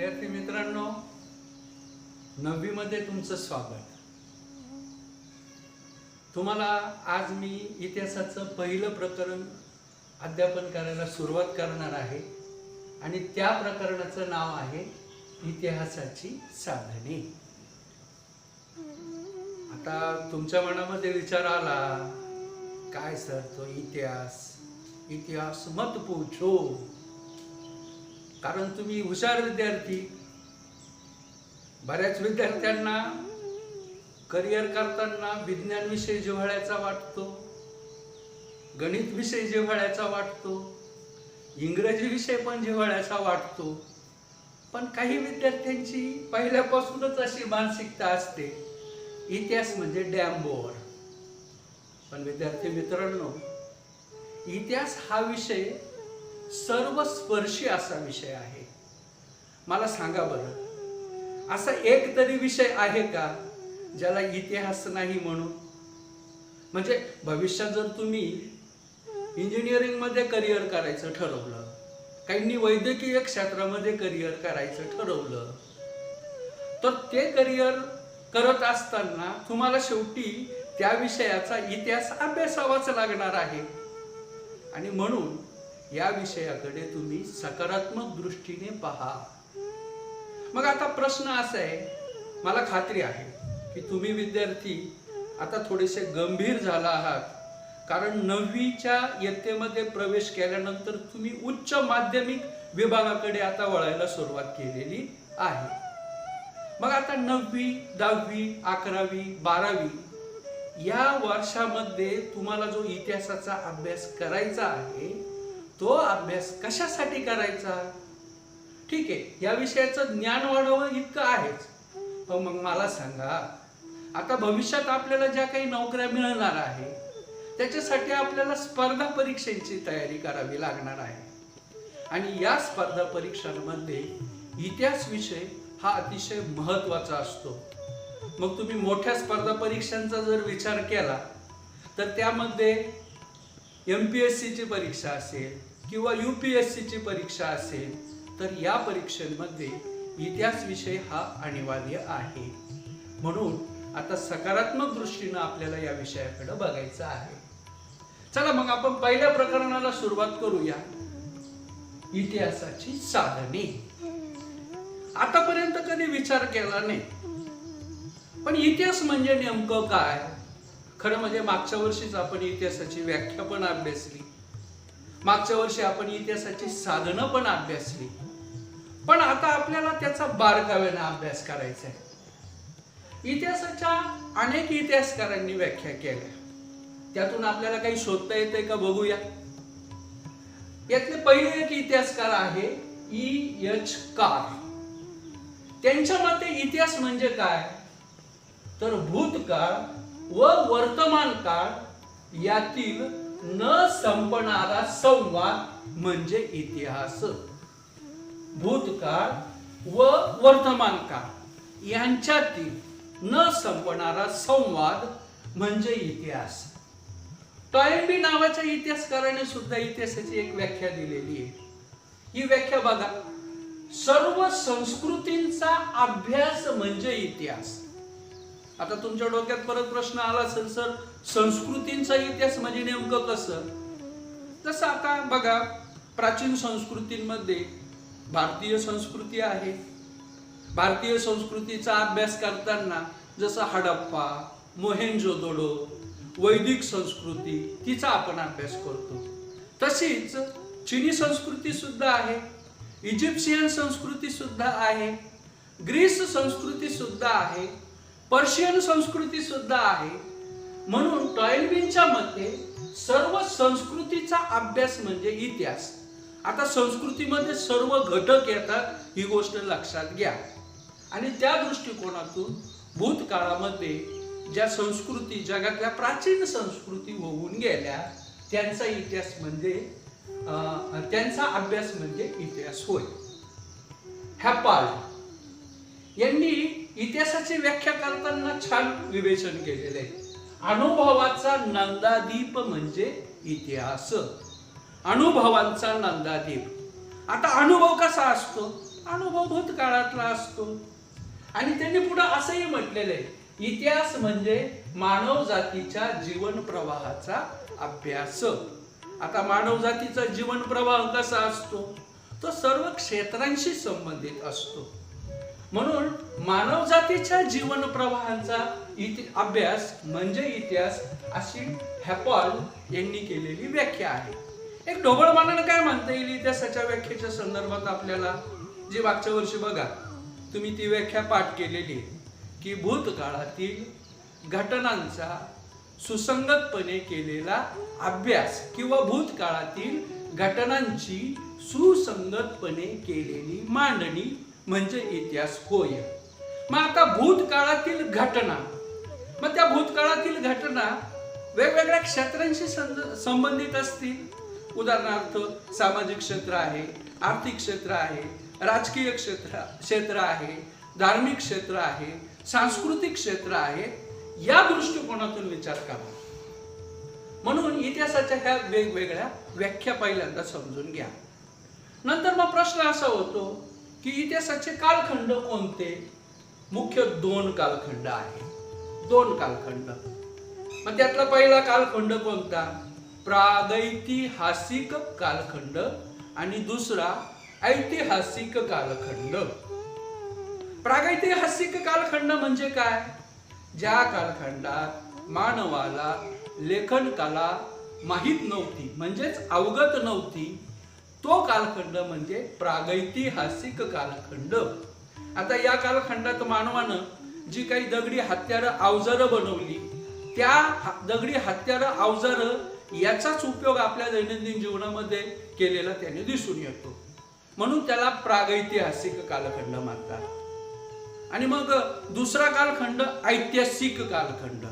विद्यार्थी मित्रांनो, 9वी मध्ये तुमचं स्वागत. तुम्हाला आज मी इतिहासाचं पहिलं प्रकरण अध्यापन करायला सुरुवात करणार आहे आणि त्या प्रकरणाचं नाव आहे इतिहासाची साधने. आता तुमच्या मनामध्ये विचार आला, काय सर तो इतिहास मत पूछो. कारण तुम्ही हुशार विद्यार्थी. बऱ्याच विद्यार्थ्यांना करिअर करताना विज्ञान विषय जिव्हाळ्याचा वाटतो, गणित विषय जिव्हाळ्याचा वाटतो, इंग्रजी विषय पण जिव्हाळ्याचा वाटतो. पण काही विद्यार्थ्यांची पहिल्यापासूनच अशी मानसिकता असते, इतिहास म्हणजे डॅम बोर. पण विद्यार्थी मित्रांनो, इतिहास हा विषय सर्वस्पर्शी असा विषय आहे. मला सांगा बरं, असा एक तरी विषय आहे का ज्याला इतिहास नाही म्हणून? म्हणजे भविष्यात जर तुम्ही इंजिनिअरिंग मध्ये करिअर करायचं ठरवलं, काहींनी वैद्यकीय क्षेत्रामध्ये करिअर करायचं ठरवलं, तर ते करिअर करत असताना तुम्हाला शेवटी त्या विषयाचा इतिहास अभ्यासावाच लागणार आहे. आणि म्हणून या विषयाकडे तुम्ही सकारात्मक दृष्टीने पहा. मग आता प्रश्न असा आहे, मला खात्री आहे की तुम्ही विद्यार्थी आता थोडेसे गंभीर झाला आहात, कारण 9वीच्या इयत्तेमध्ये प्रवेश केल्यानंतर तुम्ही उच्च माध्यमिक विभागाकडे आता वळायला सुरुवात केलेली आहे. मग आता 9वी, 10वी, 11वी, 12वी या वर्षामध्ये तुम्हाला जो इतिहासाचा अभ्यास करायचा आहे, तो अभ्यास कशासाठी करायचा? ठीक आहे, या विषयाचं ज्ञान वाढवणं इतकं आहेच. पण मग मला सांगा, आता भविष्यात आपल्याला ज्या काही नोकऱ्या मिळणार आहे, त्याच्यासाठी आपल्याला स्पर्धा परीक्षांची तयारी करावी लागणार आहे. आणि या स्पर्धा परीक्षांमध्ये इतिहास विषय हा अतिशय महत्त्वाचा असतो. मग तुम्ही मोठ्या स्पर्धा परीक्षांचा जर विचार केला, तर त्यामध्ये MPSC ची परीक्षा असेल किंवा UPSC ची परीक्षा असेल, तर या परीक्षेमध्ये इतिहास विषय हा अनिवार्य आहे. म्हणून आता सकारात्मक दृष्टीने आपल्याला या विषयाकडे बघायचं आहे. चला मग आपण पहिल्या प्रकरणाला सुरुवात करूया, इतिहासाची साधने. आतापर्यंत कधी विचार केला नाही, पण इतिहास म्हणजे नेमकं काय? खरं म्हणजे मागच्या वर्षीच आपण इतिहासाची व्याख्या पण अभ्यासली, मागच्या वर्षी आपण इतिहासाची साधनं पण अभ्यासली. पण आता आपल्याला त्याचा बारकाव्याने अभ्यास करायचा आहे. इतिहासाच्या अनेक इतिहासकारांनी व्याख्या केल्या, त्यातून आपल्याला काही शोधता येते का बघूया. यातले पहिले एक इतिहासकार आहे E.H. कार. त्यांच्या मते इतिहास म्हणजे काय, तर भूतकाळ व वर्तमान काळ यातील न संपणारा संवाद म्हणजे इतिहास. भूतकाळ व वर्तमान काळ यांच्यातील न संपणारा संवाद म्हणजे इतिहास. टॉयनबी नावाच्या इतिहासकाराने सुद्धा इतिहासाची एक व्याख्या दिलेली आहे. ही व्याख्या बघा, सर्व संस्कृतींचा अभ्यास म्हणजे इतिहास. आता तुमच्या डोक्यात परत प्रश्न आला असेल, सर संस्कृतींचा इतिहास म्हणजे नेमकं कसं? जसं आता बघा, प्राचीन संस्कृतींमध्ये भारतीय संस्कृती आहे. भारतीय संस्कृतीचा अभ्यास करताना जसं हडप्पा, मोहेंजोदडो, वैदिक संस्कृती, तिचा आपण अभ्यास करतो. तशीच चीनी संस्कृती सुद्धा आहे, इजिप्शियन संस्कृती सुद्धा आहे, ग्रीस संस्कृती सुद्धा आहे, पर्शियन संस्कृती सुद्धा आहे. म्हणून टॉयनबींच्या मते सर्व संस्कृतीचा अभ्यास म्हणजे इतिहास. आता संस्कृतीमध्ये सर्व घटक येतात, ही गोष्ट लक्षात घ्या. आणि त्या दृष्टिकोनातून भूतकाळामध्ये ज्या संस्कृती, जगातल्या प्राचीन संस्कृती होऊन गेल्या, त्यांचा इतिहास म्हणजे त्यांचा अभ्यास म्हणजे इतिहास होय. हॅपार्ड यांनी इतिहासाची व्याख्या करताना छान विवेचन केलेले आहे. अनुभवाचा नंदादीप म्हणजे इतिहास. अनुभवांचा नंदादीप. आता अनुभव कसा असतो? अनुभव भूतकाळातला असतो. आणि त्यांनी पुढे असंही म्हटलेलं आहे, इतिहास म्हणजे मानव जातीच्या जीवन प्रवाहाचा अभ्यास. आता मानव जातीचा जीवन प्रवाह कसा असतो, तो सर्व क्षेत्रांशी संबंधित असतो. म्हणून मानव जातीच्या जीवन प्रवाहाचा अभ्यास म्हणजे इतिहास, अशी हॅपॉल यांनी केलेली व्याख्या आहे. एक ढोबळ मानानं काय म्हणता येईल इतिहासाच्या व्याख्येच्या संदर्भात आपल्याला, जे मागच्या वर्षी बघा तुम्ही ती व्याख्या पाठ केलेली आहे की भूतकाळातील घटनांचा सुसंगतपणे केलेला अभ्यास किंवा भूतकाळातील घटनांची सुसंगतपणे केलेली मांडणी म्हणजे इतिहास होय. मग आता भूतकाळातील घटना, मग त्या भूतकाळातील घटना वेगवेगळ्या क्षेत्रांशी संबंधित असतील. उदाहरणार्थ सामाजिक क्षेत्र आहे, आर्थिक क्षेत्र आहे, राजकीय क्षेत्र आहे, धार्मिक क्षेत्र आहे, सांस्कृतिक क्षेत्र आहे. या दृष्टिकोनातून विचार करा. म्हणून इतिहासाच्या ह्या वेगवेगळ्या व्याख्या पहिल्यांदा समजून घ्या. नंतर मग प्रश्न असा होतो की इतिहासाचे कालखंड कोणते. मुख्य 2 कालखंड आहे, 2 कालखंड. मग त्यातला पहिला कालखंड कोणता, प्रागैतिहासिक कालखंड आणि दुसरा ऐतिहासिक कालखंड. प्रागैतिहासिक कालखंड म्हणजे काय, ज्या कालखंडात मानवाला लेखन कला माहीत नव्हती, म्हणजेच अवगत नव्हती, तो कालखंड म्हणजे प्रागैतिहासिक कालखंड. आता या कालखंडात मानवानं जी काही दगडी हत्यारं अवजारं बनवली, त्या दगडी हत्यारं अवजारं याचाच उपयोग आपल्या दैनंदिन जीवनामध्ये केलेला त्याने दिसून येतो. म्हणून त्याला प्रागैतिहासिक कालखंड म्हणतात. आणि मग दुसरा कालखंड ऐतिहासिक कालखंड,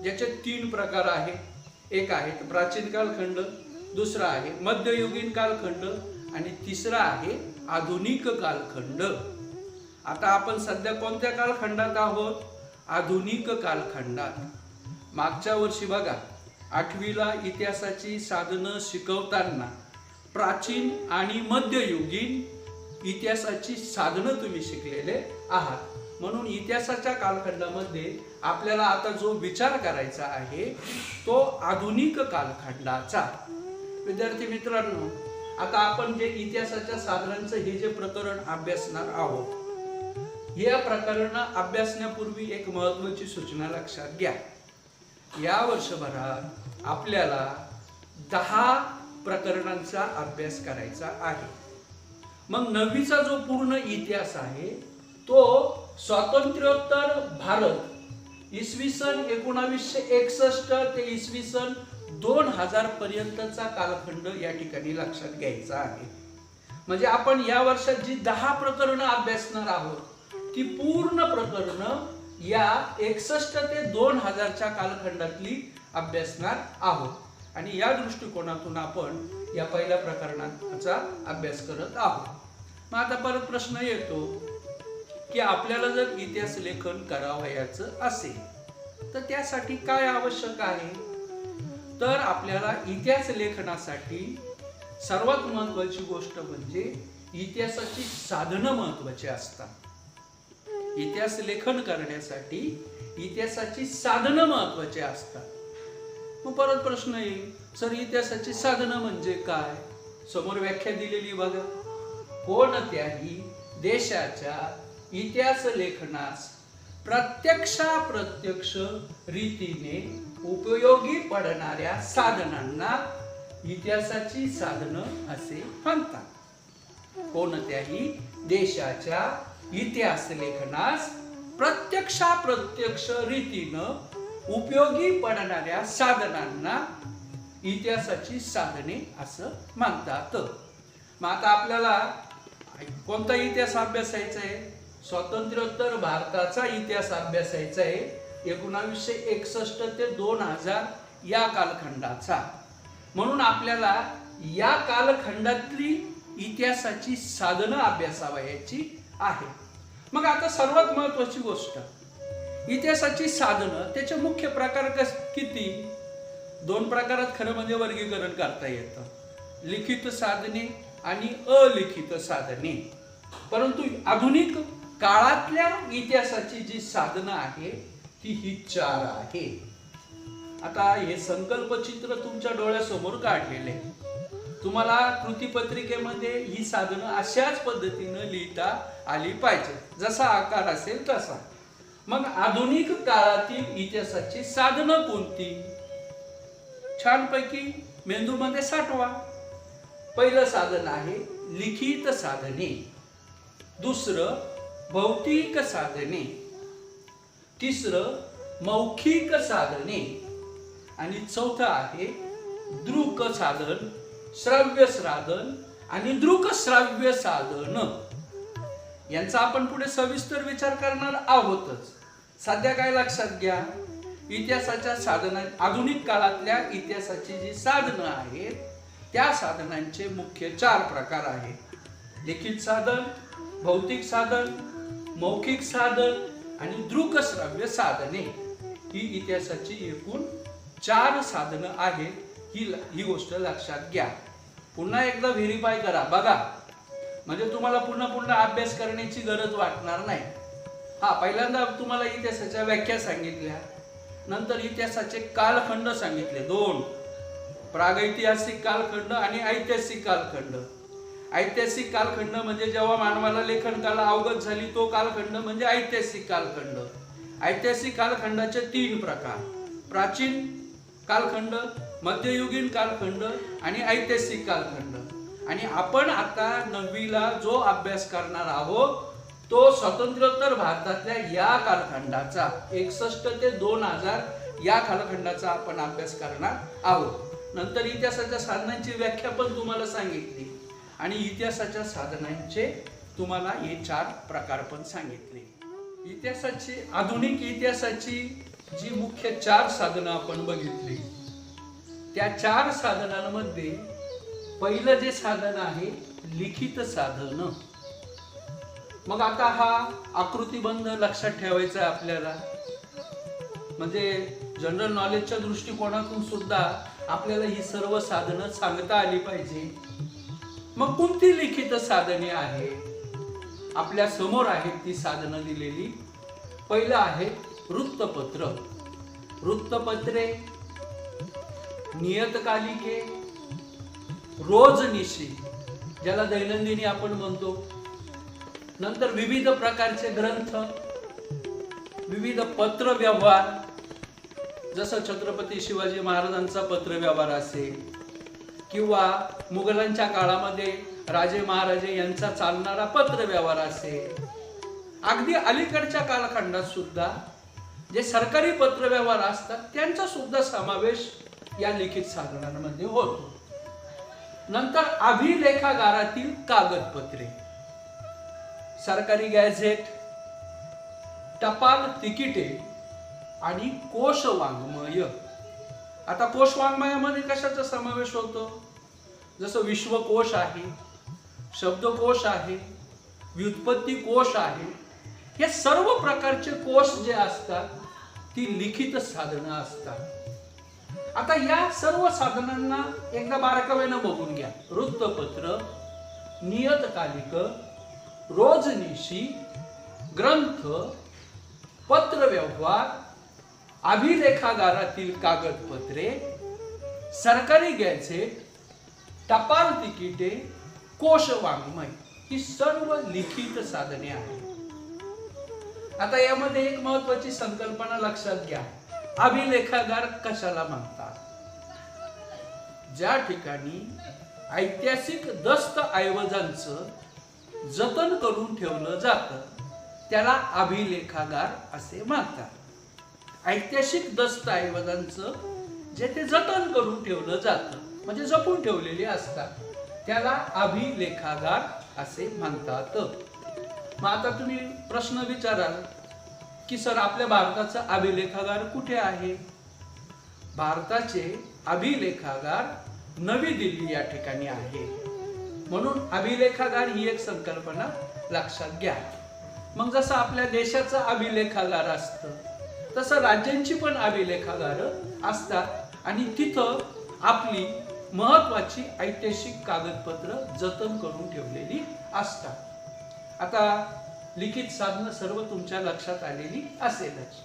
ज्याचे 3 प्रकार आहे. एक आहे प्राचीन कालखंड, दुसरा आहे मध्ययुगीन कालखंड आणि तिसरा आहे आधुनिक कालखंड. आता आपण सध्या कोणत्या कालखंडात आहोत, आधुनिक कालखंडात. मागच्या वर्षी बघा 8वीला इतिहासाची साधनं शिकवताना प्राचीन आणि मध्ययुगीन इतिहासाची साधनं तुम्ही शिकलेले आहात. म्हणून इतिहासाच्या कालखंडामध्ये आपल्याला आता जो विचार करायचा आहे तो आधुनिक कालखंडाचा. विद्यार्थी मित्रांनो, आता आपण जे इतिहासाच्या साधनांचं हे जे प्रकरण अभ्यासणार आहोत, या प्रकरण अभ्यासण्यापूर्वी एक महत्त्वाची सूचना लक्षात घ्या. या वर्षभरात आपल्याला 10 प्रकरणांचा अभ्यास करायचा आहे. मग 9वीचा जो पूर्ण इतिहास आहे तो स्वातंत्र्योत्तर भारत इसवी सन 1961 ते इसवी सन 2000 पर्यंतचा कालखंड या ठिकाणी लक्षात घ्यायचा आहे. म्हणजे आपण या वर्षात जी 10 प्रकरणं अभ्यासणार आहोत ती पूर्ण प्रकरणं या 61 ते 2000च्या कालखंडातली अभ्यासणार आहोत. आणि या दृष्टिकोनातून आपण या पहिल्या प्रकरणाचा अभ्यास करत आहोत. मग आता परत प्रश्न येतो की आपल्याला जर इतिहास लेखन करावयाचं असेल तर त्यासाठी काय आवश्यक आहे. तर आपल्याला इतिहास लेखनासाठी सर्वात महत्वाची गोष्ट म्हणजे इतिहासाची साधनं महत्वाची असतात. इतिहास लेखन करण्यासाठी इतिहासाची साधनं महत्वाची असतात. मग परत प्रश्न येईल, सर इतिहासाची साधनं म्हणजे काय. समोर व्याख्या दिलेली बघा, कोणत्याही देशाच्या इतिहास लेखनास प्रत्यक्ष रीतीने उपयोगी पडणाऱ्या साधनांना इतिहासाची साधनं असे म्हणतात. कोणत्याही देशाच्या इतिहास लेखनास प्रत्यक्ष रीतीनं उपयोगी पडणाऱ्या साधनांना इतिहासाची साधने असं म्हणतात. मग आता आपल्याला कोणता इतिहास अभ्यासायचा आहे, स्वातंत्र्योत्तर भारताचा इतिहास अभ्यासायचा आहे 1961 ते 2000 या कालखंडाचा. म्हणून आपल्याला या कालखंडातली इतिहासाची साधनं अभ्यासावयाची आहे. मग आता सर्वात महत्वाची गोष्ट, इतिहासाची साधनं त्याचे मुख्य प्रकार किती. 2 प्रकारात खरं म्हणजे वर्गीकरण करता येतं, लिखित साधने आणि अलिखित साधने. परंतु आधुनिक काळातल्या इतिहासाची जी साधनं आहे ती ही 4 आहे. आता हे संकल्पचित्र तुमच्या डोळ्यासमोर काढलेले आहे. तुम्हाला कृतीपत्रिकेमध्ये ही साधनं अशाच पद्धतीनं लिहिता आली पाहिजे, जसा आकार असेल तसा. मग आधुनिक काळातील इतिहासाची साधनं कोणती? छानपैकी मेंदूमध्ये साठवा. पहिलं साधन आहे लिखित साधने, दुसरं भौतिक साधने, तिसरं मौखिक साधने आणि चौथं आहे दृक साधन, श्रव्य साधन आणि दृक श्राव्य साधन. यांचा आपण पुढे सविस्तर विचार करणार आहोतच. सध्या काय लक्षात घ्या, इतिहासाच्या साधना, आधुनिक काळातल्या इतिहासाची जी साधनं आहेत त्या साधनांचे मुख्य 4 प्रकार आहेत. लिखित साधन, भौतिक साधन, मौखिक साधन आणि दृक श्राव्य साधने. ही इतिहासाची एकूण 4 साधनं आहेत. ही गोष्ट लक्षात घ्या. पुन्हा एकदा व्हेरीफाय करा, बघा, म्हणजे तुम्हाला पुन्हा अभ्यास करण्याची गरज वाटणार नाही. पहिल्यांदा तुम्हाला इतिहासाच्या व्याख्या सांगितल्या, नंतर इतिहासाचे कालखंड सांगितले 2, प्रागैतिहासिक कालखंड आणि ऐतिहासिक कालखंड. ऐतिहासिक कालखंड म्हणजे जेव्हा मानवाला लेखन कला अवगत झाली तो कालखंड म्हणजे ऐतिहासिक कालखंड. ऐतिहासिक कालखंडाचे 3 प्रकार, प्राचीन कालखंड, मध्ययुगीन कालखंड आणि ऐतिहासिक कालखंड. आणि आपण आता 9वीला जो अभ्यास करणार आहोत तो स्वातंत्र्योत्तर भारतातल्या या कालखंडाचा 61 ते 2000 या कालखंडाचा आपण अभ्यास करणार आहोत. नंतर इतिहासाच्या साधनांची व्याख्या पण तुम्हाला सांगितली आणि इतिहासाच्या साधनांचे तुम्हाला हे 4 प्रकार पण सांगितले. इतिहासाची, आधुनिक इतिहासाची जी मुख्य 4 साधनं आपण बघितली, त्या 4 साधनांमध्ये पहिलं जे साधन आहे लिखित साधन. मग आता हा आकृतीबंध लक्षात ठेवायचा आहे आपल्याला, म्हणजे जनरल नॉलेजच्या दृष्टिकोनातून सुद्धा आपल्याला ही सर्व साधनं सांगता आली पाहिजे. मग कोणती लिखित साधने आहे? आपल्या समोर आहेत ती साधनं दिलेली. पहिलं आहे वृत्तपत्र, वृत्तपत्रे, नियतकालिके, रोजनिशी ज्याला दैनंदिनी आपण म्हणतो, नंतर विविध प्रकारचे ग्रंथ, विविध पत्र व्यवहार, जसं छत्रपती शिवाजी महाराजांचा पत्र व्यवहार असेल किंवा मुघलांच्या काळामध्ये राजे महाराजे यांचा चालणारा पत्र व्यवहार असेल. अगदी अलीकडच्या कालखंडात सुद्धा जे सरकारी पत्र व्यवहार असतात त्यांचा सुद्धा समावेश या लिखित साधनांमध्ये होतो. नंतर अभिलेखागारातील कागदपत्रे, सरकारी गॅझेट, टपाल तिकिटे आणि कोश वाङ्मय. आता कोश वाङ्मयामध्ये कशाचा समावेश होतो? जसं विश्वकोश आहे, शब्दकोश आहे, व्युत्पत्ती कोश आहे. हे सर्व प्रकारचे कोश जे असतात ती लिखित साधनं असतात. आता या सर्व साधनांना एकदा बारकावेनं बघून घ्या. वृत्तपत्र, नियतकालिक, रोजनिशी, ग्रंथ, पत्र व्यवहार, अभिलेखागारातील कागदपत्रे, सरकारी गॅझेट, टपाल तिकिटे, कोश वाङ्मय, ही सर्व लिखित साधने आहेत. आता यामध्ये एक महत्वाची संकल्पना लक्षात घ्या. अभिलेखागार कशाला म्हणतात? ज्या ठिकाणी ऐतिहासिक दस्तऐवजांचं जतन करून ठेवलं जातं त्याला अभिलेखागार असे म्हणतात. ऐतिहासिक दस्तऐवजांचं जे ते जतन करून ठेवलं जातं म्हणजे जपून ठेवलेले असतात त्याला अभिलेखागार असे म्हणतात. मग आता तुम्ही प्रश्न विचाराल की सर आपल्या भारताचा अभिलेखागार कुठे आहे? भारताचे अभिलेखागार नवी दिल्ली या ठिकाणी आहे. म्हणून अभिलेखागार ही एक संकल्पना लक्षात घ्या. मग जसं आपल्या देशाचा अभिलेखागार असतं तसं राज्यांची पण अभिलेखागार असतात आणि तिथं आपली महत्वाची ऐतिहासिक कागदपत्र जतन करून ठेवलेली असतात. आता लिखित साधनं सर्व तुमच्या लक्षात आलेली असेलच.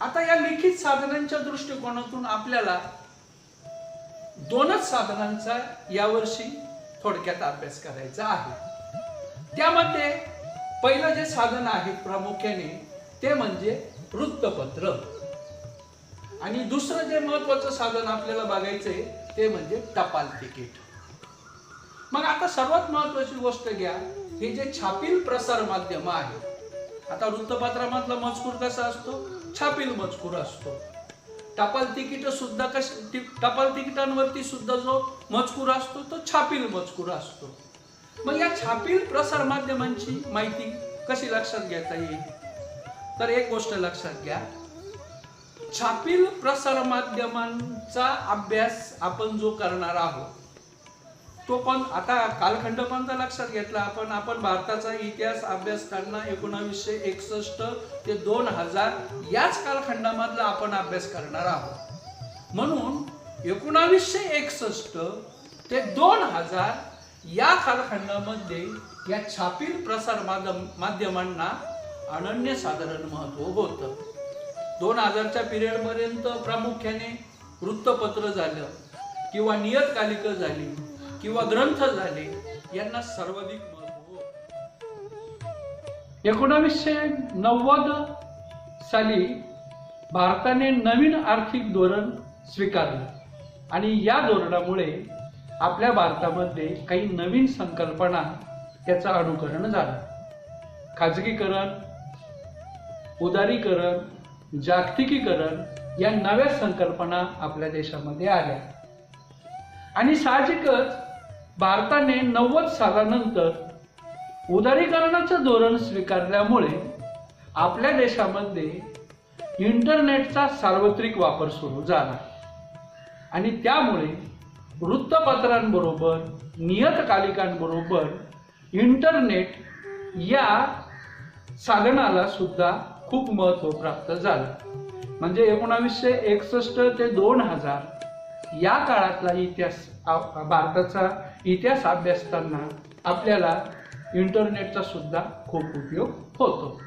आता या लिखित साधनांच्या दृष्टिकोनातून आपल्याला दोनच साधनांचा यावर्षी थोडक्यात अभ्यास करायचा आहे. त्यामध्ये पहिलं जे साधन आहे प्रामुख्याने ते म्हणजे वृत्तपत्र, आणि दुसरं जे महत्वाचं साधन आपल्याला बघायचंय ते म्हणजे टपाल तिकीट. मग आता सर्वात महत्वाची गोष्ट घ्या, हे जे छापील प्रसार माध्यम आहे. आता वृत्तपत्रामधला मजकूर कसा असतो? छापील मजकूर असतो. टपाल तिकीट सुद्धा टपाल तिकिटांवरती सुद्धा जो मजकूर असतो तो छापील मजकूर असतो. मग या छापील प्रसार माध्यमांची माहिती कशी लक्षात घेता येईल? तर एक गोष्ट लक्षात घ्या, छापील प्रसार माध्यमांचा अभ्यास आपण जो करणार आहोत तो पण आता कालखंड पण लक्षात घेतला आपण भारताचा इतिहास अभ्यास करताना 1961 ते 2000 याच कालखंडामधला आपण अभ्यास करणार आहोत. म्हणून 1961 ते 2000 या कालखंडामध्ये या छापील प्रसार माध्यमांना अनन्यसाधारण महत्व होतं. 2000च्या पिरियड पर्यंत प्रामुख्याने वृत्तपत्र झालं किंवा नियतकालिक झाली किंवा ग्रंथ झाले यांना सर्वाधिक महत्व. 1990 साली भारताने नवीन आर्थिक धोरण स्वीकारलं आणि या धोरणामुळे आपल्या भारतामध्ये काही नवीन संकल्पना त्याचं अनुकरण झालं. खाजगीकरण, उदारीकरण, जागतिकीकरण या नव्या संकल्पना आपल्या देशामध्ये आल्या आणि साहजिकच भारताने 90 सालानंतर उदारीकरणाचं धोरण स्वीकारल्यामुळे आपल्या देशामध्ये इंटरनेटचा सार्वत्रिक वापर सुरू झाला आणि त्यामुळे वृत्तपत्रांबरोबर नियतकालिकांबरोबर इंटरनेट या साधनाला सुद्धा खूप महत्व प्राप्त झालं. म्हणजे 1961 ते 2000 या काळातला इतिहास, भारताचा इतिहास अभ्यासताना आपल्याला इंटरनेटचा सुद्धा खूप उपयोग होतो.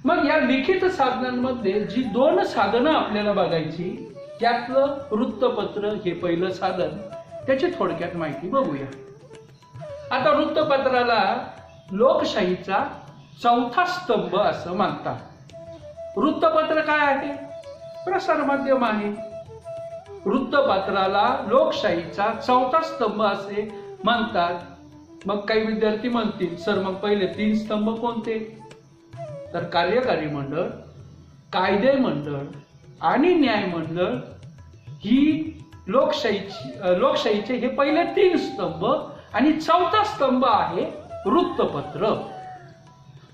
मग या लिखित साधनांमध्ये जी दोन साधनं आपल्याला बघायची त्यातलं वृत्तपत्र हे पहिलं साधन, त्याची थोडक्यात माहिती बघूया. आता वृत्तपत्राला लोकशाहीचा चौथा स्तंभ असं मानतात. वृत्तपत्र काय आहे? प्रसार माध्यम आहे. वृत्तपत्राला लोकशाहीचा चौथा स्तंभ असे म्हणतात. मग काही विद्यार्थी म्हणतील, सर मग पहिले 3 स्तंभ कोणते? तर कार्यकारी मंडळ, कायदे मंडळ आणि न्याय मंडळ ही लोकशाहीचे हे पहिले 3 स्तंभ आणि चौथा स्तंभ आहे वृत्तपत्र.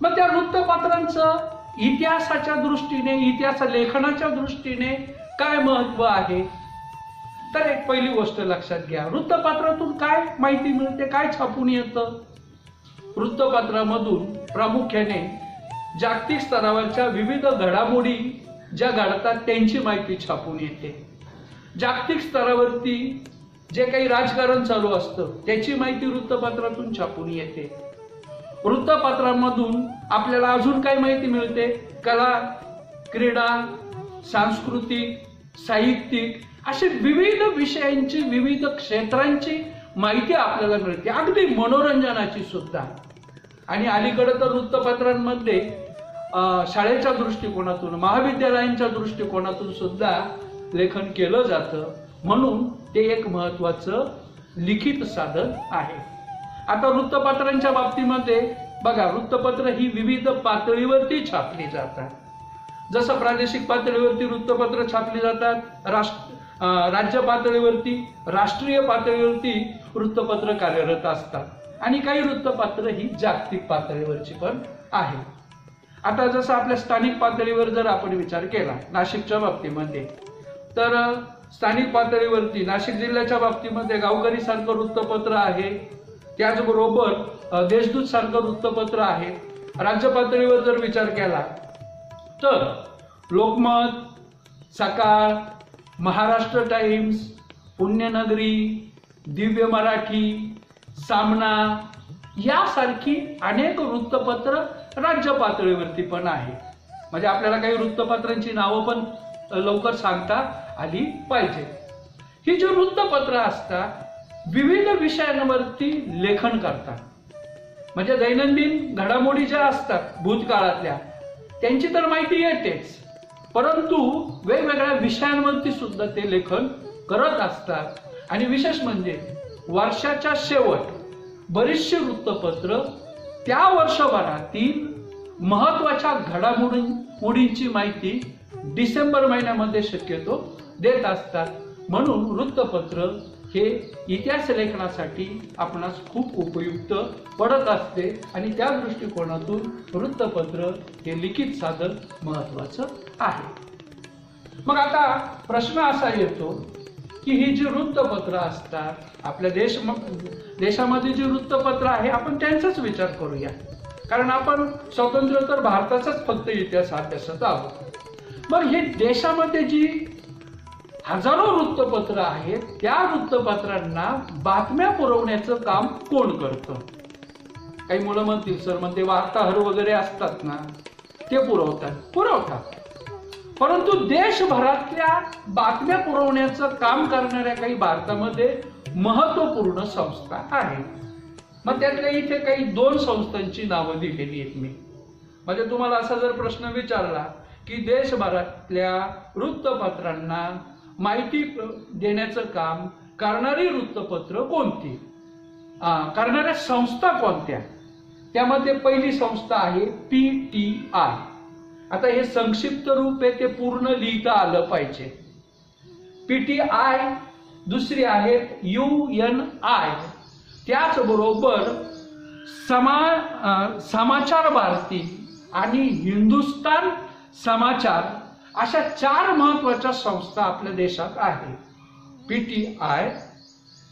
मग त्या वृत्तपत्रांचं इतिहासाच्या दृष्टीने, इतिहास लेखनाच्या दृष्टीने काय महत्व आहे? तर एक पहिली गोष्ट लक्षात घ्या, वृत्तपत्रातून काय माहिती मिळते, काय छापून येतं? वृत्तपत्रामधून प्रामुख्याने जागतिक स्तरावरच्या विविध घडामोडी ज्या घडतात त्यांची माहिती छापून येते. जागतिक स्तरावरती जे काही राजकारण चालू असतं त्याची माहिती वृत्तपत्रातून छापून येते. वृत्तपत्रांमधून आपल्याला अजून काय माहिती मिळते? कला, क्रीडा, सांस्कृतिक, साहित्यिक असे विविध विषयांची, विविध क्षेत्रांची माहिती आपल्याला मिळते, अगदी मनोरंजनाची सुद्धा. आणि अलीकडे तर वृत्तपत्रांमध्ये शाळेच्या दृष्टिकोनातून, महाविद्यालयांच्या दृष्टिकोनातून सुद्धा लेखन केलं जातं. म्हणून ते एक महत्वाचं लिखित साधन आहे. आता वृत्तपत्रांच्या बाबतीमध्ये बघा, वृत्तपत्र ही विविध पातळीवरती छापली जातात. जसं प्रादेशिक पातळीवरती वृत्तपत्र छापली जातात, राज्य पातळीवरती, राष्ट्रीय पातळीवरती वृत्तपत्र कार्यरत असतात आणि काही वृत्तपत्र ही जागतिक पातळीवरची पण आहे. आता जसं आपल्या स्थानिक पातळीवर जर आपण विचार केला नाशिकच्या बाबतीमध्ये, तर स्थानिक पातळीवरती नाशिक जिल्ह्याच्या बाबतीमध्ये गावकरी सारखं वृत्तपत्र आहे, त्याचबरोबर देशदूत सारखं वृत्तपत्र आहे. राज्य पातळीवर जर विचार केला तर लोकमत, सकाळ, महाराष्ट्र टाइम्स, पुण्यनगरी, दिव्य मराठी, सामना यासारखी अनेक वृत्तपत्र राज्य पातळीवरती पण आहे. म्हणजे आपल्याला काही वृत्तपत्रांची नावं पण लवकर सांगता आली पाहिजे. ही जी वृत्तपत्र असतात विविध विषयांवरती लेखन करतात. म्हणजे दैनंदिन घडामोडी ज्या असतात भूतकाळातल्या त्यांची तर माहिती येतेच, परंतु वेगवेगळ्या विषयांवरती सुद्धा ते लेखन करत असतात. आणि विशेष म्हणजे वर्षाच्या शेवट बरीचशी वृत्तपत्र त्या वर्षभरातील महत्वाच्या घडामोडींची माहिती डिसेंबर महिन्यामध्ये शक्यतो देत असतात. म्हणून वृत्तपत्र हे इतिहास लेखनासाठी आपणास खूप उपयुक्त पडत असते आणि त्या दृष्टिकोनातून वृत्तपत्र हे लिखित साधन महत्वाचं आहे. मग आता प्रश्न असा येतो की ही जी वृत्तपत्र असतात आपल्या देशामध्ये जी वृत्तपत्र आहे आपण त्यांचाच विचार करूया, कारण आपण स्वतंत्र भारताचाच फक्त इतिहास अभ्यासत आहोत. मग हे देशामध्ये जी हजारो वृत्तपत्र आहेत त्या वृत्तपत्रांना बातम्या पुरवण्याचं काम कोण करतं? काही मुलं म्हणतील सर मग ते वार्ताहर वगैरे असतात ना ते पुरवतात, परंतु देशभरातल्या बातम्या पुरवण्याचं काम करणाऱ्या काही भारतामध्ये महत्वपूर्ण संस्था आहेत. मग त्यातल्या इथे काही 2 संस्थांची नावं दिलेली आहेत मी. म्हणजे तुम्हाला असा जर प्रश्न विचारला की देशभरातल्या वृत्तपत्रांना माहिती देण्याचं काम करणारी वृत्तपत्र कोणती, करणाऱ्या संस्था कोणत्या, त्यामध्ये पहिली संस्था आहे PTI. आता हे संक्षिप्त रूप आहे, ते पूर्ण लिहिता आलं पाहिजे. PTI. दुसरी आहे UNI. त्याचबरोबर समाचार भारती आणि हिंदुस्तान समाचार अशा 4 महत्वाच्या संस्था आपल्या देशात आहेत. PTI,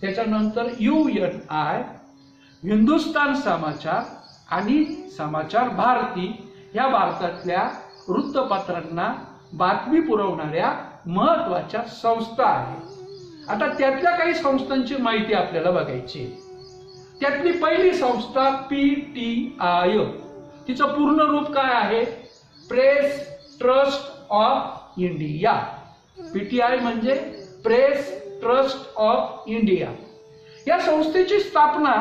त्याच्यानंतर UNI, हिंदुस्तान समाचार आणि समाचार भारती या भारतातल्या वृत्तपत्रांना बातमी पुरवणाऱ्या महत्वाच्या संस्था आहेत. आता त्यातल्या काही संस्थांची माहिती आपल्याला बघायची. त्यातली पहिली संस्था PTI. तिचं पूर्ण रूप काय आहे? Press trust of India. PTI म्हणजे प्रेस ट्रस्ट ऑफ इंडिया. या संस्थेची स्थापना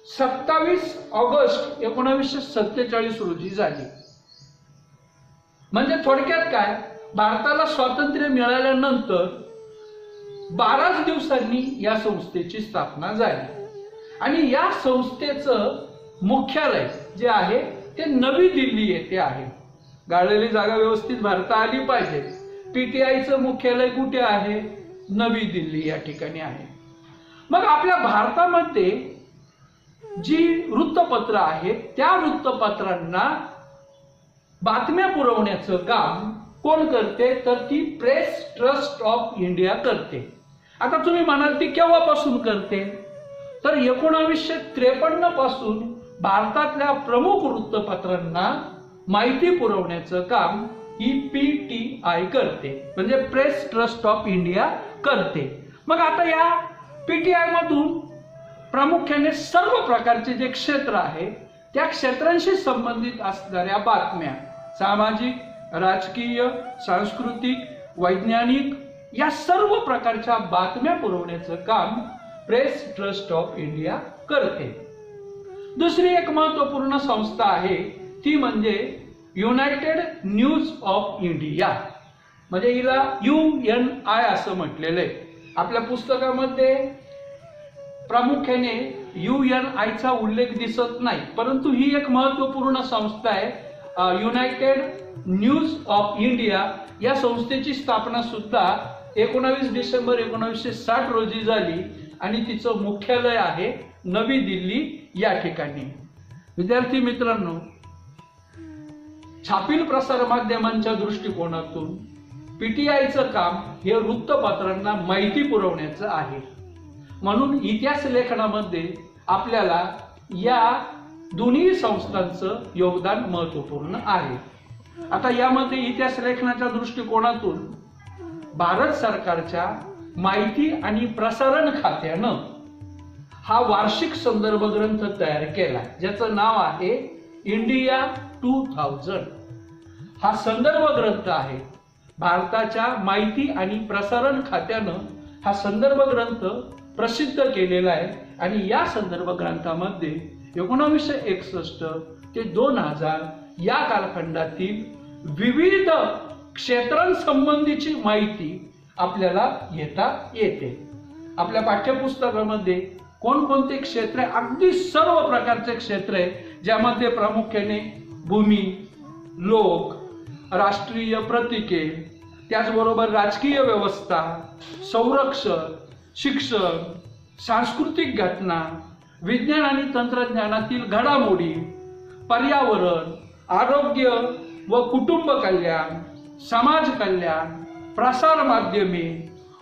27 ऑगस्ट 1947 रोजी झाली. म्हणजे थोडक्यात काय, भारताला स्वातंत्र्य मिळाल्यानंतर 12 दिवसांनी या संस्थेची स्थापना झाली. आणि या संस्थेचं मुख्यालय जे आहे ते नवी दिल्ली येथे आहे. गाळलेली जागा व्यवस्थित भरता आली पाहिजे. PTIचं मुख्यालय कुठे आहे? नवी दिल्ली या ठिकाणी आहे. मग आपल्या भारतामध्ये जी वृत्तपत्र आहेत त्या वृत्तपत्रांना बातम्या पुरवण्याचं काम कोण करते? तर ती प्रेस ट्रस्ट ऑफ इंडिया करते. आता तुम्ही म्हणाल ती केव्हापासून करते? तर 1953 पासून भारतातल्या प्रमुख वृत्तपत्रांना माहिती पुरवण्याचं काम ही PTI करते, म्हणजे प्रेस ट्रस्ट ऑफ इंडिया करते. मग आता या PTI मधून प्रामुख्याने सर्व प्रकारचे जे क्षेत्र आहे त्या क्षेत्रांशी संबंधित असणाऱ्या बातम्या, सामाजिक, राजकीय, सांस्कृतिक, वैज्ञानिक या सर्व प्रकारच्या बातम्या पुरवण्याचं काम प्रेस ट्रस्ट ऑफ इंडिया करते. दुसरी एक महत्वपूर्ण संस्था आहे ती म्हणजे युनायटेड न्यूज ऑफ इंडिया. म्हणजे हिला UNI असं म्हटलेलं आहे. आपल्या पुस्तकामध्ये प्रामुख्याने UNIचा उल्लेख दिसत नाही, परंतु ही एक महत्वपूर्ण संस्था आहे. युनायटेड न्यूज ऑफ इंडिया या संस्थेची स्थापना सुद्धा 19 डिसेंबर 1960 रोजी झाली आणि तिचं मुख्यालय आहे नवी दिल्ली या ठिकाणी. विद्यार्थी मित्रांनो, छापील प्रसार माध्यमांच्या दृष्टिकोनातून PTIचं काम हे वृत्तपत्रांना माहिती पुरवण्याचं आहे. म्हणून इतिहास लेखनामध्ये आपल्याला या दोन्ही संस्थांचं योगदान महत्वपूर्ण आहे. आता यामध्ये इतिहास लेखनाच्या दृष्टिकोनातून भारत सरकारच्या माहिती आणि प्रसारण खात्यानं हा वार्षिक संदर्भ ग्रंथ तयार केला, ज्याचं नाव आहे इंडिया 2000. हा संदर्भ ग्रंथ आहे. भारताच्या माहिती आणि प्रसारण खात्यानं हा संदर्भ ग्रंथ प्रसिद्ध केलेला आहे आणि या संदर्भ ग्रंथामध्ये 1961 ते 2000 या कालखंडातील विविध क्षेत्रांसंबंधीची माहिती आपल्याला घेता येते. आपल्या पाठ्यपुस्तकामध्ये कोणकोणते क्षेत्र आहे, अगदी सर्व प्रकारचे क्षेत्र आहे, ज्यामध्ये प्रामुख्याने भूमी, लोक, राष्ट्रीय प्रतीके, त्याचबरोबर राजकीय व्यवस्था, संरक्षण, शिक्षण, सांस्कृतिक घटना, विज्ञान आणि तंत्रज्ञानातील घडामोडी, पर्यावरण, आरोग्य व कुटुंब कल्याण, समाज कल्याण, प्रसार माध्यमे,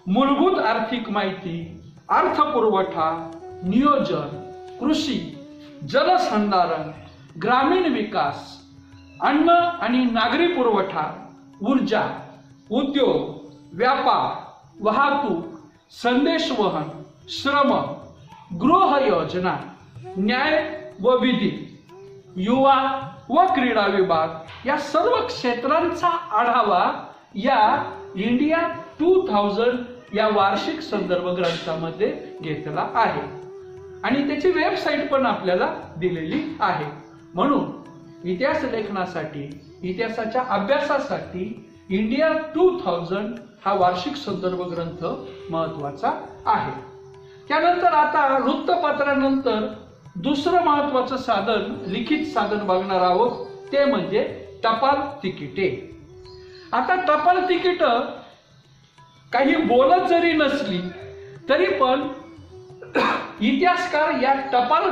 मूलभूत आर्थिक माहिती, अर्थपुरवठा, नियोजन, कृषी, जलसंधारण, ग्रामीण विकास, अन्न आणि नागरी पुरवठा, ऊर्जा, उद्योग, व्यापार, वाहतूक, संदेशवहन, श्रम, गृह योजना, न्याय व विधी, युवा व क्रीडा विभाग या सर्व क्षेत्रांचा आढावा या इंडिया 2000 या वार्षिक संदर्भ ग्रंथामध्ये घेतला आहे आणि त्याची वेबसाईट पण आपल्याला दिलेली आहे. म्हणून इतिहास लेखनासाठी, इतिहासाच्या अभ्यासासाठी इंडिया 2000 हा वार्षिक संदर्भ ग्रंथ महत्वाचा आहे. त्यानंतर आता वृत्तपत्रानंतर दुसरं महत्वाचं साधन, लिखित साधन बघणार आहोत, ते म्हणजे टपाल तिकिटे. आता टपाल तिकीट काही बोलत जरी नसली तरी पण इतिहासकार या टपाल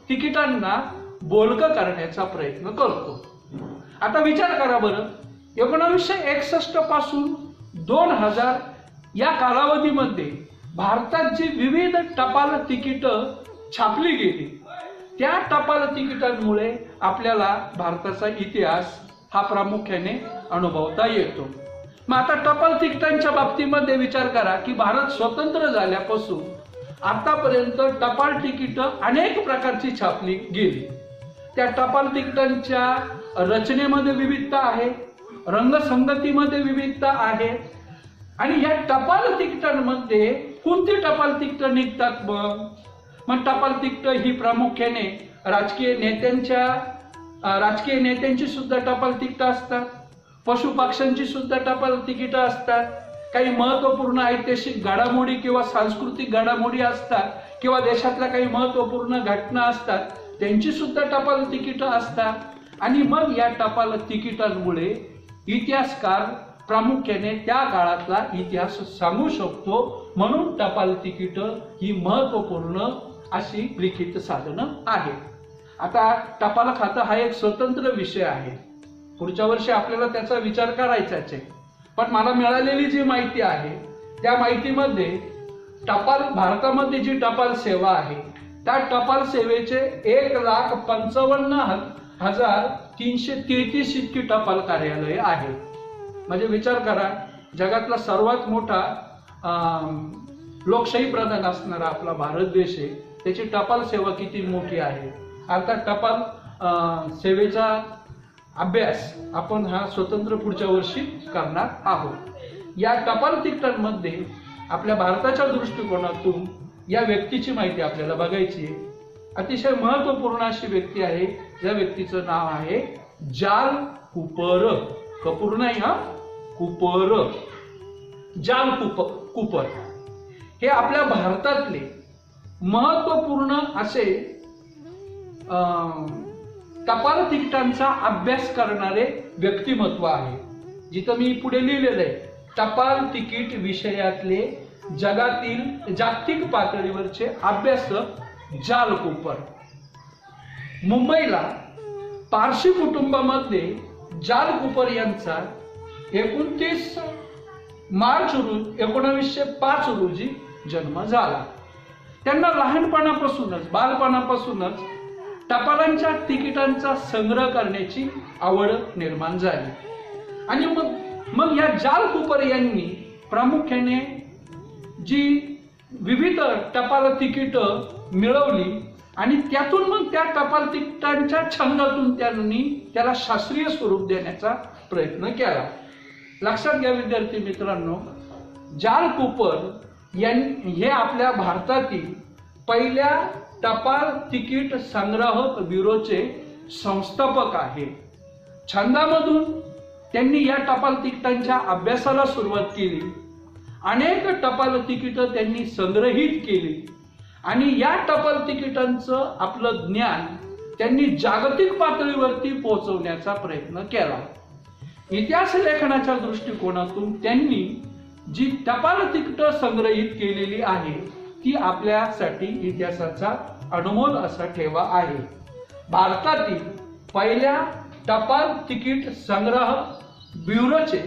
तिकिटांना बोलकं करण्याचा प्रयत्न करतो. आता विचार करा बरं, 1961 पासून 2000 या कालावधीमध्ये भारतात जी विविध टपाल तिकीट छापली गेली, त्या टपाल तिकिटांमुळे आपल्याला भारताचा इतिहास हा प्रामुख्याने अनुभवता येतो. मग आता टपाल तिकिटांच्या बाबतीमध्ये विचार करा की भारत स्वतंत्र झाल्यापासून आतापर्यंत टपाल तिकीट अनेक प्रकारची छापली गेली. त्या टपाल तिकिटांच्या रचनेमध्ये विविधता आहे, रंगसंगतीमध्ये विविधता आहे आणि या टपाल तिकिटांमध्ये कोणती टपाल तिकीट निघतात? मग टपाल तिकीट ही प्रामुख्याने राजकीय नेत्यांची सुद्धा टपाल तिकीट असतात, पशुपक्ष्यांची सुद्धा टपाल तिकीट असतात, काही महत्वपूर्ण ऐतिहासिक घडामोडी किंवा सांस्कृतिक घडामोडी असतात किंवा देशातल्या काही महत्वपूर्ण घटना असतात, त्यांची सुद्धा टपाल तिकीट असतात आणि मग या टपाल तिकिटांमुळे इतिहासकार प्रामुख्याने त्या काळातला इतिहास सांगू शकतो. म्हणून टपाल तिकीट ही महत्वपूर्ण अशी लिखित साधनं आहेत. आता टपाल खातं हा एक स्वतंत्र विषय आहे, पुढच्या वर्षी आपल्याला त्याचा विचार करायचाच आहे. पण मला मिळालेली जी माहिती आहे त्या माहितीमध्ये भारतामध्ये जी टपाल सेवा आहे त्या टपाल सेवेचे 1,55,333 इतकी टपाल कार्यालये आहेत. म्हणजे विचार करा, जगातला सर्वात मोठा लोकशाही प्रधान असणारा आपला भारत देश आहे, त्याची टपाल सेवा किती मोठी आहे. अर्थात टपाल सेवेचा अभ्यास आपण हा स्वतंत्र पुढच्या वर्षी करणार आहोत. या टपाल तिकिटांमध्ये आपल्या भारताच्या दृष्टिकोनातून या व्यक्तीची माहिती आपल्याला बघायची आहे. अतिशय महत्वपूर्ण अशी व्यक्ती आहे, ज्या व्यक्तीचं नाव आहे जाल कूपर. कपूर नाही हा, कूपर, जाल कूपर. हे आपल्या भारतातले महत्वपूर्ण असे टपाल तिकिटांचा अभ्यास करणारे व्यक्तिमत्व आहे. जिथं मी पुढे लिहिलेलं आहे, टपाल तिकीट विषयातले जगातील जागतिक पातळीवरचे अभ्यासक जाल कूपर. मुंबईला पारशी कुटुंबामध्ये जाल कूपर यांचा 29 मार्च 1905 रोजी जन्म झाला. त्यांना बालपणापासूनच टपालांच्या तिकिटांचा संग्रह करण्याची आवड निर्माण झाली आणि मग या जाल कूपर यांनी प्रामुख्याने जी विविध टपाल तिकीट मिळवली आणि त्यातून मग त्या टपाल तिकिटांच्या छंदातून त्यांनी त्याला शास्त्रीय स्वरूप देण्याचा प्रयत्न केला. लक्षात घ्या विद्यार्थी मित्रांनो, जार्ल कूपर हे आपल्या भारतातील पहिल्या टपाल तिकीट संग्राहक ब्युरोचे संस्थापक आहे. छंदामधून त्यांनी या टपाल तिकिटांच्या अभ्यासाला सुरुवात केली. अनेक टपाल तिकीटं त्यांनी संग्रहित केली आणि या टपाल तिकिटांचं आपलं ज्ञान त्यांनी जागतिक पातळीवरती पोहोचवण्याचा प्रयत्न केला. इतिहास लेखनाच्या दृष्टिकोनातून त्यांनी जी टपाल तिकीटं संग्रहित केलेली आहे ती आपल्यासाठी इतिहासाचा अनमोल असा ठेवा आहे. भारतातील पहिल्या टपाल तिकीट संग्रह ब्युरोचे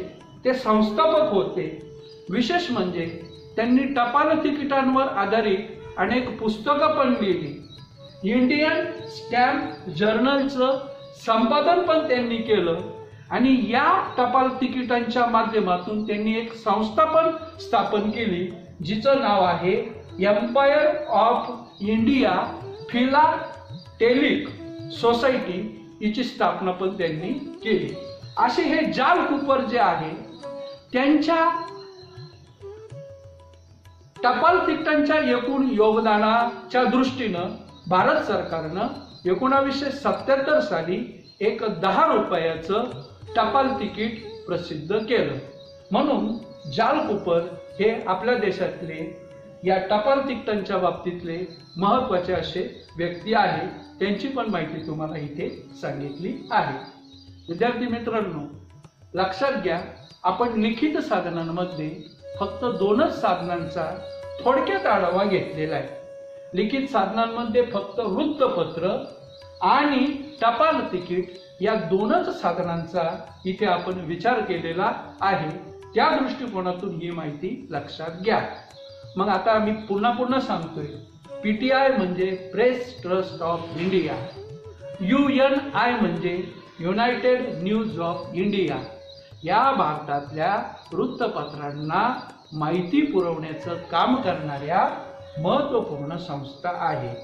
ते संस्थापक होते. विशेष म्हणजे त्यांनी टपाल तिकिटांवर आधारित अनेक पुस्तकं पण लिहिली. इंडियन स्टॅम्प जर्नलचं संपादन पण त्यांनी केलं आणि या टपाल तिकिटांच्या माध्यमातून त्यांनी एक संस्था पण स्थापन केली जिचं नाव आहे empire of India philatelic society. हिची स्थापना पण त्यांनी केली. असे हे जार्ल कूपर जे आहे त्यांच्या टपाल तिकिटांच्या एकूण योगदानाच्या दृष्टीनं भारत सरकारनं 1977 साली एक 10 रुपयाचं टपाल तिकीट प्रसिद्ध केलं. म्हणून जार्ल कूपर हे आपल्या देशातले या टपाल तिकिटांच्या बाबतीतले महत्वाचे असे व्यक्ती आहे. त्यांची पण माहिती तुम्हाला इथे सांगितली आहे. विद्यार्थी मित्रांनो, लक्षात घ्या, आपण लिखित साधनांमध्ये फक्त 2च साधनांचा थोडक्यात आढावा घेतलेला आहे. लिखित साधनांमध्ये फक्त वृत्तपत्र आणि टपाल तिकीट या 2च साधनांचा इथे आपण विचार केलेला आहे. त्या दृष्टिकोनातून ही माहिती लक्षात घ्या. मग आता मी पुन्हा सांगतोय, PTI म्हणजे press trust of India, UNI म्हणजे युनायटेड न्यूज ऑफ इंडिया. या भारतातल्या वृत्तपत्रांना माहिती पुरवण्याचं काम करणाऱ्या महत्त्वपूर्ण संस्था आहे.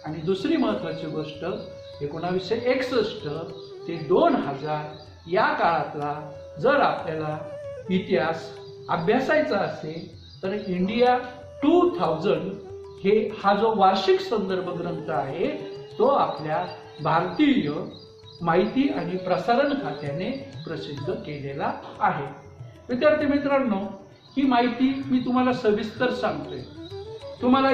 आणि दुसरी महत्त्वाची गोष्ट, 1961 ते 2000 या काळातला जर आपल्याला इतिहास अभ्यासायचा असेल तर इंडिया 2000 हा जो वार्षिक संदर्भ ग्रंथ आहे तो आपल्या भारतीय माहिती आणि प्रसारण खात्याने प्रसिद्ध केलेला आहे. विद्यार्थी मित्रांनो, ही माहिती मी तुम्हाला सविस्तर सांगतोय. तुम्हाला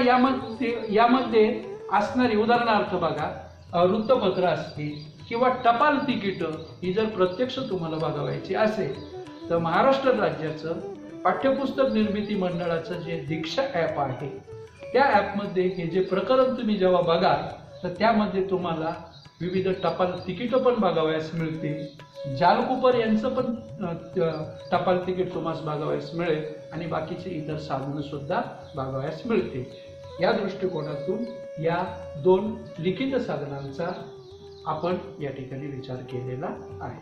यामध्ये असणारी उदाहरणार्थ बघा, वृत्तपत्र असतील किंवा टपाल तिकीट ही जर प्रत्यक्ष तुम्हाला बघावायची असेल तर महाराष्ट्र राज्याचं पाठ्यपुस्तक निर्मिती मंडळाचं जे दीक्षा ॲप आहे त्या ॲपमध्ये हे जे प्रकरण तुम्ही जेव्हा बघाल तर त्यामध्ये तुम्हाला विविध टपाल तिकीटं पण बघावयास मिळतील. जार्ल कूपर यांचं पण टपाल तिकीट तुम्हाला बघावयास मिळेल आणि बाकीचे इतर साधनं सुद्धा बघावयास मिळतील. या दृष्टिकोनातून या 2 लिखित साधनांचा आपण या ठिकाणी विचार केलेला आहे.